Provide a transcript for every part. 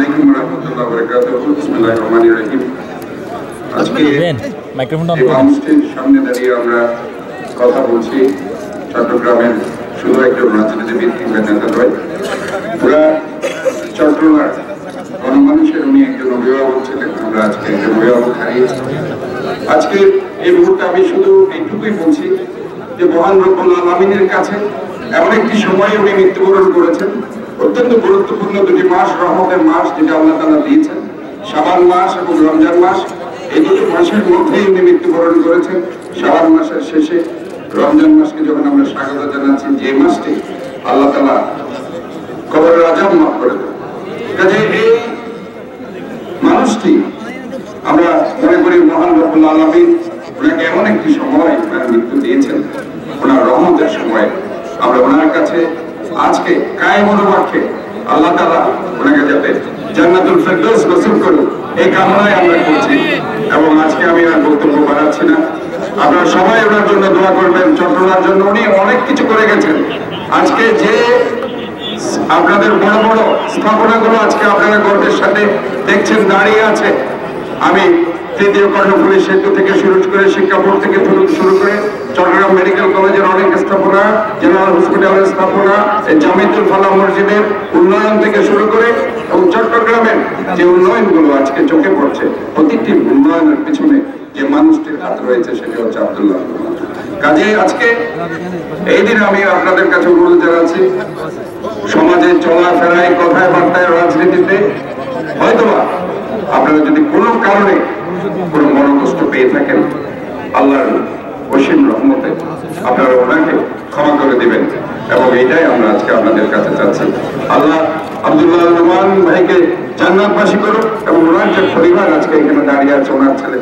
আলাইকুম ওয়া রাহমাতুল্লাহি ওয়া বারাকাতুহু। বিসমিল্লাহির রহমানির রহিম। আজকে এই মানুষটির সামনে দাঁড়িয়ে আমরা কথা বলছি চট্টগ্রামের শুধু একজন রাজনীতিবিদ কিংবা নেতা নয়, পুরা চট্টগ্রামের গণমানুষের উনি একজন অভিভাবক ছিলেন। আমরা আজকে একজন অভিভাবক হারিয়েছি। আজকে এই মুহূর্তে আমি শুধু এইটুকুই বলছি যে মহান রব্বুল আলামিনের কাছে এমন একটি সময় উনি মৃত্যুবরণ করেছেন, অত্যন্ত গুরুত্বপূর্ণ দুটি মাস, রহমতের মাস যেটা আল্লাহ তাআলা দিয়েছেন, শাবান মাস এবং রমজান মাস। এই দুটো মাসের মধ্যেই উনি মৃত্যুবরণ করেছেন। শাবান মাসের শেষে রমজান মাসকে যখন আমরা স্বাগত জানাচ্ছি, যে মাসটি আল্লাহ তাআলা কবরের আযাব মাফ করে দেন, কাজে এই মানুষটি আমরা মনে করি মহান রব্বুল আলামিন ওনাকে এমন একটি সময় ওনার মৃত্যু দিয়েছেন, ওনার রহমতের সময়। আমরা ওনার কাছে আজকে কায়েমুল বাক্যে আল্লাহ তাআলা ওনাকে যাতে জান্নাতুল ফেরদৌস নসিব করুন এই কামনায় আমরা করছি। এবং আজকে আমি আর বক্তব্য বাড়াচ্ছি না, আপনারা সবাই ওনার জন্য দোয়া করবেন। চট্টগ্রামের জন্য উনি অনেক কিছু করে গেছেন। আজকে যে আপনাদের বড় বড় স্থাপনাগুলো আজকে আপনারা গর্বের সাথে দেখছেন দাঁড়িয়ে আছে, আমি তৃতীয় কর্ণফুলী সেতু থেকে শুরু করে, শিক্ষা বোর্ড থেকে শুরু করে, চট্টগ্রাম মেডিকেল কলেজের অনেক স্থাপনা, জেনারেল হসপিটালের স্থাপনা, জামিয়াতুল ফালাহ মসজিদের উন্নয়ন থেকে শুরু করে, এবং চট্টগ্রামের যে উন্নয়নগুলো আজকে চোখে পড়ছে, প্রতিটি উন্নয়নের পিছনে যে মানুষটির হাত রয়েছে সেটি হচ্ছে আব্দুল্লাহ। কাজে আজকে এই দিনে আমি আপনাদের কাছে অনুরোধ জানাচ্ছি, সমাজে চলাফেরায়, কথায় বার্তায়, রাজনীতিতে হয়তোবা আপনারা যদি কোনো কারণে কোনো মনোকষ্ট পেয়ে থাকেন, আল্লাহর অসীম রহমতে আপনারা ওনাকে ক্ষমা করে দিবেন। এবং এইটাই আমরা আজকে আপনাদের কাছে চাচ্ছি। আল্লাহ আব্দুল্লাহ রহমান ভাইকে জান্নাতবাসী করুন, এবং ওনার যে পরিবার আজকে এখানে দাঁড়িয়ে আছে, ওনার ছেলে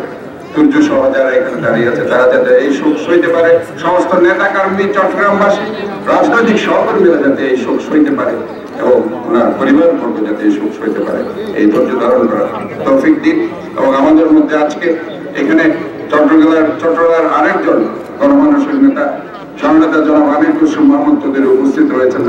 সূর্য সহ যারা এখানে দাঁড়িয়ে আছে, তারা যাতে এই শোক সইতে পারে, সমস্ত নেতা কর্মী, চট্টগ্রামবাসী, রাজনৈতিক সহকর্মীরা যাতে এই শোক সইতে পারে, এবং ওনার পরিবার বর্গ যাতে এই শোক সইতে পারে, এই ধৈর্য ধারণ করার তৌফিক দিন। এবং আমাদের মধ্যে আজকে এখানে চট্টগ্রামের আরেকজন গণমানুষের নেতা, জননেতা জনাব আমির কুসুম মাহমুদ উপস্থিত রয়েছেন।